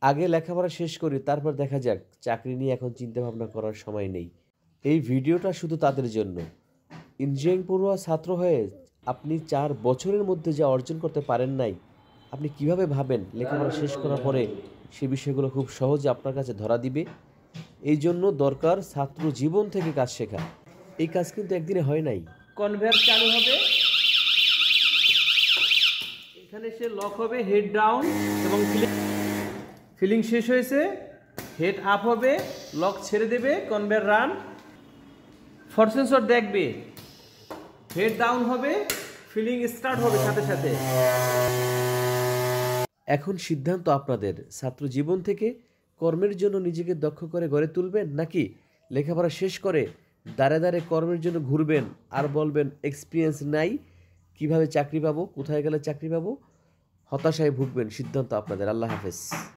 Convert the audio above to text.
আগে লেখাপড়া শেষ করি, তারপর দেখা যাক। চাকরি নিয়ে এখন চিন্তাভাবনা করার সময় নেই। এই ভিডিওটা শুধু তাদের জন্য। ইঞ্জিনিয়ারিং পড়ুয়া ছাত্র হয়ে আপনি 4 বছরের মধ্যে যা অর্জন করতে পারেন নাই, আপনি কিভাবে ভাবেন লেখাপড়া শেষ করার পরে সে বিষয়গুলো খুব সহজে আপনার কাছে ধরা দিবে? এই জন্য দরকার ছাত্র জীবন থেকে কাজ শেখা। এই কাজ কিন্তু একদিনে হয় নাই। কনভেয়ার চালু হবে, এখানে সে লক হবে, হেড ডাউন এবং ফিলিং শেষ হয়েছে, হেড আপ হবে, লক ছেড়ে দেবে, কনভেয়ার রান। ফর সেন্সর দেখবে, হেড ডাউন হবে, ফিলিং স্টার্ট হবে সাথে সাথে। এখন সিদ্ধান্ত আপনাদের। ছাত্র জীবন থেকে কর্মের জন্য নিজেকে দক্ষ করে গড়ে তুলবেন, নাকি লেখাপড়া শেষ করে দাঁড়ে দাঁড়ে কর্মের জন্য ঘুরবেন আর বলবেন এক্সপিরিয়েন্স নাই, কিভাবে চাকরি পাবো, কোথায় গেলে চাকরি পাবো, হতাশায় ভুগবেন। সিদ্ধান্ত আপনাদের। আল্লাহ হাফেজ।